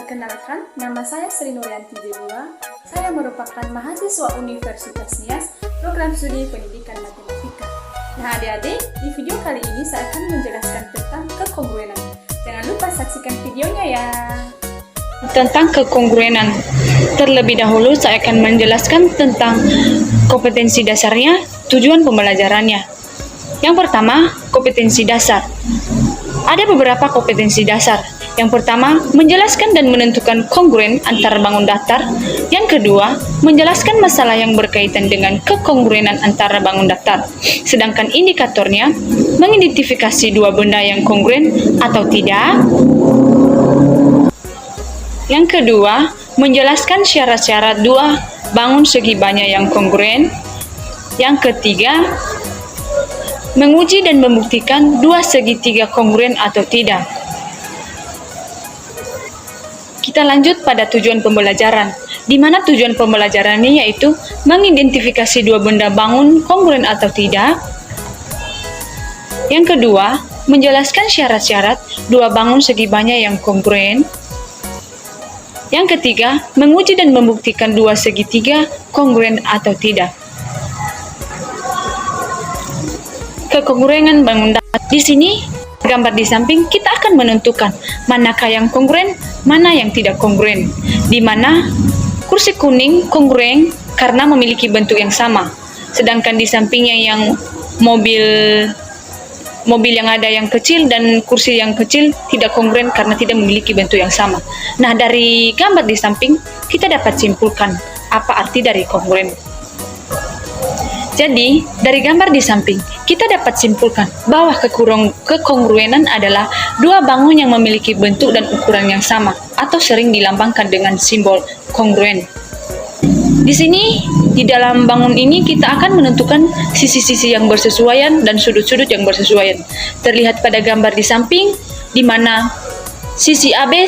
Perkenalkan, nama saya Sri Nuryanti Jebua. Saya merupakan mahasiswa Universitas Nias, program studi pendidikan matematika. Nah adik-adik, di video kali ini saya akan menjelaskan tentang kekongruenan. Jangan lupa saksikan videonya ya. Tentang kekongruenan, terlebih dahulu saya akan menjelaskan tentang kompetensi dasarnya, tujuan pembelajarannya. Yang pertama, kompetensi dasar. Ada beberapa kompetensi dasar. Yang pertama, menjelaskan dan menentukan kongruen antar bangun datar. Yang kedua, menjelaskan masalah yang berkaitan dengan kekongruenan antara bangun datar. Sedangkan indikatornya, mengidentifikasi dua benda yang kongruen atau tidak. Yang kedua, menjelaskan syarat-syarat dua bangun segi banyak yang kongruen. Yang ketiga, menguji dan membuktikan dua segitiga kongruen atau tidak. Kita lanjut pada tujuan pembelajaran, di mana tujuan pembelajarannya yaitu mengidentifikasi dua benda bangun kongruen atau tidak. Yang kedua, menjelaskan syarat-syarat dua bangun segi banyak yang kongruen. Yang ketiga, menguji dan membuktikan dua segitiga kongruen atau tidak. Kekongruenan bangun datar. Di sini gambar di samping kita akan menentukan manakah yang kongruen, mana yang tidak kongruen. Di mana kursi kuning kongruen karena memiliki bentuk yang sama, sedangkan di sampingnya yang mobil yang ada yang kecil dan kursi yang kecil tidak kongruen karena tidak memiliki bentuk yang sama. Nah, dari gambar di samping kita dapat simpulkan apa arti dari kongruen. Jadi, dari gambar di samping, kita dapat simpulkan bahwa kekongruenan adalah dua bangun yang memiliki bentuk dan ukuran yang sama, atau sering dilambangkan dengan simbol kongruen. Di sini, di dalam bangun ini kita akan menentukan sisi-sisi yang bersesuaian dan sudut-sudut yang bersesuaian. Terlihat pada gambar di samping, di mana sisi AB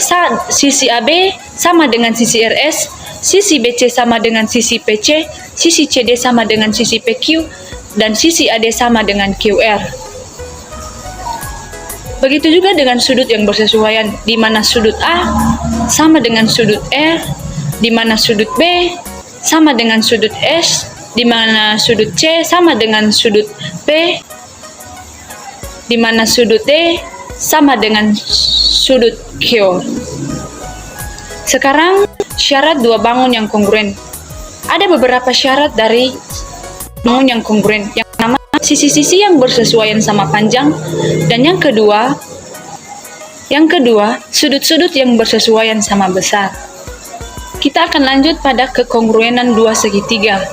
sama dengan sisi RS, sisi BC sama dengan sisi PC, sisi CD sama dengan sisi PQ, dan sisi AD sama dengan QR. Begitu juga dengan sudut yang bersesuaian, di mana sudut A sama dengan sudut R, di mana sudut B sama dengan sudut S, di mana sudut C sama dengan sudut P, di mana sudut D sama dengan sudut Q. Sekarang, syarat dua bangun yang kongruen. Ada beberapa syarat dari bangun yang kongruen. Yang pertama, sisi-sisi yang bersesuaian sama panjang, dan yang kedua, sudut-sudut yang bersesuaian sama besar. Kita akan lanjut pada kekongruenan dua segitiga.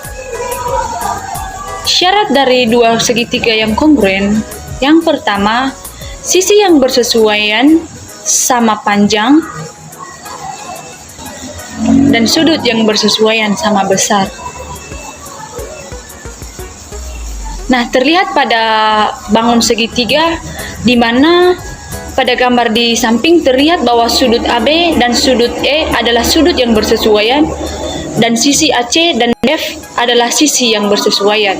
Syarat dari dua segitiga yang kongruen. Yang pertama, sisi yang bersesuaian sama panjang dan sudut yang bersesuaian sama besar. Nah, terlihat pada bangun segitiga, di mana pada gambar di samping terlihat bahwa sudut AB dan sudut E adalah sudut yang bersesuaian, dan sisi AC dan F adalah sisi yang bersesuaian.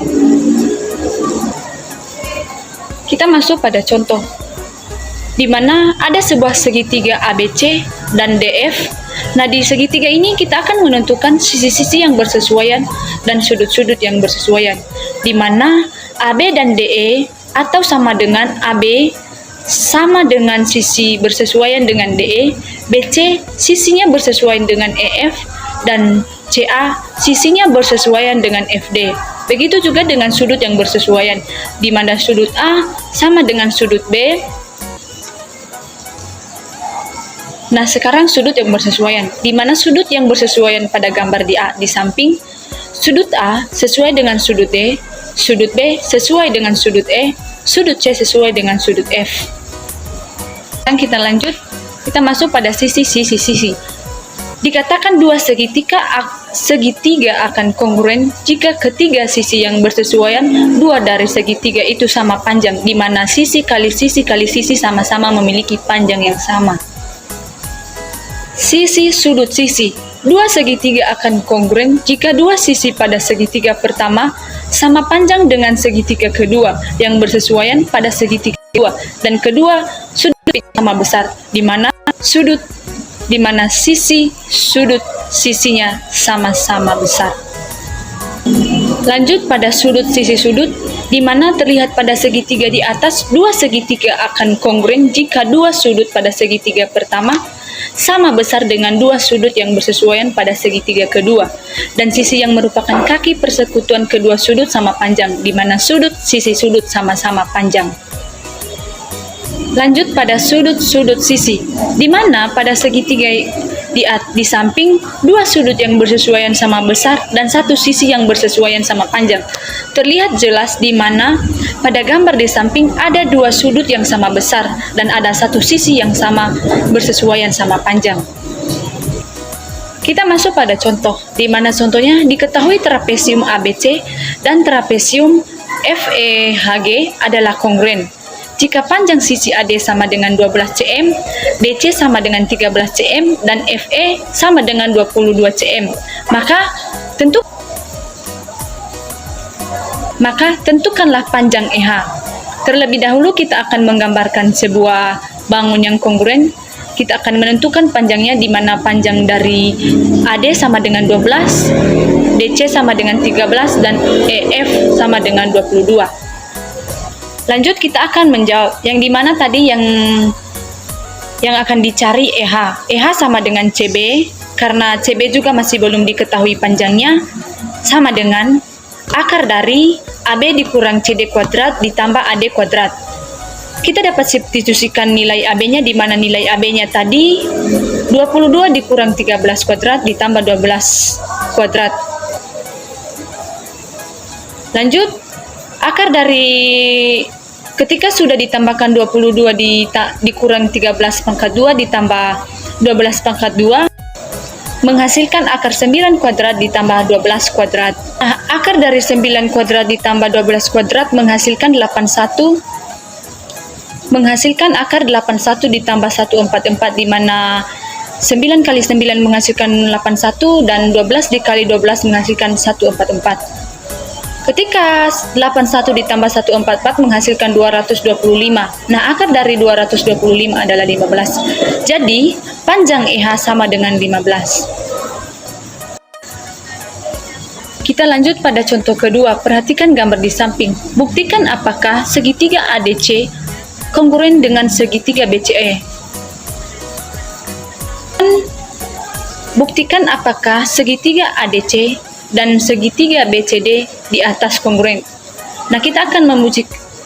Kita masuk pada contoh, di mana ada sebuah segitiga ABC dan DF. Nah, di segitiga ini kita akan menentukan sisi-sisi yang bersesuaian dan sudut-sudut yang bersesuaian, di mana AB dan DE atau sama dengan AB sama dengan sisi bersesuaian dengan DE, BC sisinya bersesuaian dengan EF, dan CA sisinya bersesuaian dengan FD. Begitu juga dengan sudut yang bersesuaian, di mana sudut A sama dengan sudut B. Nah, sekarang sudut yang bersesuaian, di mana sudut yang bersesuaian pada gambar di samping, sudut A sesuai dengan sudut D, sudut B sesuai dengan sudut E, sudut C sesuai dengan sudut F. Dan kita lanjut, kita masuk pada sisi-sisi. Dikatakan dua segitiga akan kongruen jika ketiga sisi yang bersesuaian dua dari segitiga itu sama panjang, di mana sisi kali sisi sama-sama memiliki panjang yang sama. Sisi sudut sisi. Dua segitiga akan kongruen jika dua sisi pada segitiga pertama sama panjang dengan segitiga kedua yang bersesuaian pada segitiga kedua, dan kedua sudut sama besar, di mana sudut di mana sudut sisinya sama-sama besar. Lanjut pada sisi sudut, di mana terlihat pada segitiga di atas, dua segitiga akan kongruen jika dua sudut pada segitiga pertama sama besar dengan dua sudut yang bersesuaian pada segitiga kedua, dan sisi yang merupakan kaki persekutuan kedua sudut sama panjang, di mana sisi sudut sama-sama panjang. Lanjut pada sudut sisi, di mana pada segitiga di samping dua sudut yang bersesuaian sama besar dan satu sisi yang bersesuaian sama panjang. Terlihat jelas di mana pada gambar di samping ada dua sudut yang sama besar dan ada satu sisi yang sama bersesuaian sama panjang. Kita masuk pada contoh, di mana contohnya diketahui trapesium ABC dan trapesium FEHG adalah kongruen. Jika panjang sisi AD sama dengan 12 cm, DC sama dengan 13 cm, dan FE sama dengan 22 cm, maka tentukanlah panjang EH. Terlebih dahulu kita akan menggambarkan sebuah bangun yang kongruen. Kita akan menentukan panjangnya, di mana panjang dari AD sama dengan 12, DC sama dengan 13, dan EF sama dengan 22. Lanjut kita akan menjawab yang dimana tadi yang akan dicari EH. EH sama dengan CB, karena CB juga masih belum diketahui panjangnya, sama dengan akar dari AB dikurang CD kuadrat ditambah AD kuadrat. Kita dapat substitusikan nilai AB-nya, di mana nilai AB-nya tadi 22 dikurang 13 kuadrat ditambah 12 kuadrat. Lanjut, akar dari ketika sudah ditambahkan 22 dikurang 13 pangkat 2 ditambah 12 pangkat 2 menghasilkan akar 9 kuadrat ditambah 12 kuadrat. Akar dari 9 kuadrat ditambah 12 kuadrat menghasilkan akar 81 ditambah 144, di mana 9 kali 9 menghasilkan 81 dan 12 dikali 12 menghasilkan 144. Ketika 81 ditambah 144 menghasilkan 225. Nah, akar dari 225 adalah 15. Jadi, panjang EH sama dengan 15. Kita lanjut pada contoh kedua. Perhatikan gambar di samping. Buktikan apakah segitiga ADC kongruen dengan segitiga BCE. Buktikan apakah segitiga ADC dan segitiga BCD di atas kongruen. Nah, kita akan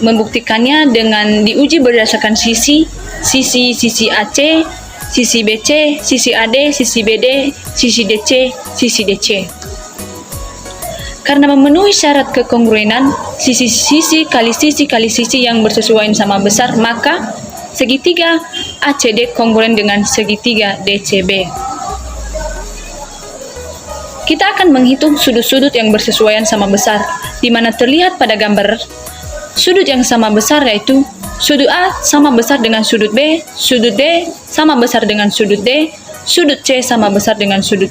membuktikannya dengan diuji berdasarkan sisi AC, sisi BC, sisi AD, sisi BD, sisi DC, sisi DC. Karena memenuhi syarat kekongruenan sisi kali sisi yang bersesuaian sama besar, maka segitiga ACD kongruen dengan segitiga DCB. Kita akan menghitung sudut-sudut yang bersesuaian sama besar, di mana terlihat pada gambar sudut yang sama besar, yaitu sudut A sama besar dengan sudut B, sudut D sama besar dengan sudut D, sudut C sama besar dengan sudut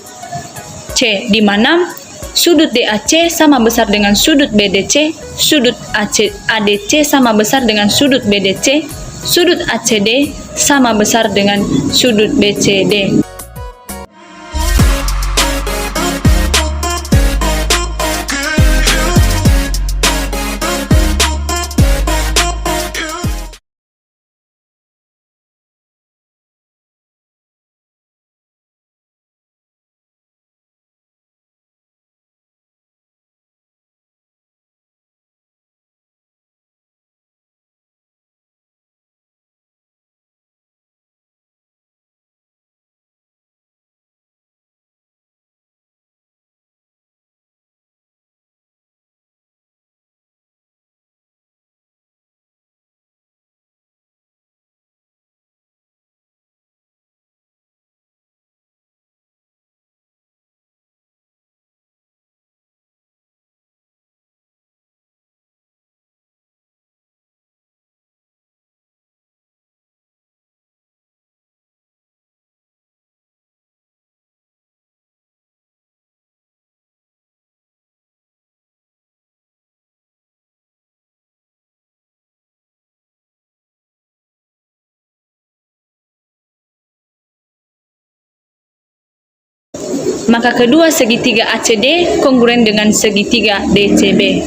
C, di mana sudut DAC sama besar dengan sudut BDC, sudut ADC sama besar dengan sudut BDC, sudut ACD sama besar dengan sudut BCD. maka kedua segitiga ACD kongruen dengan segitiga DCB.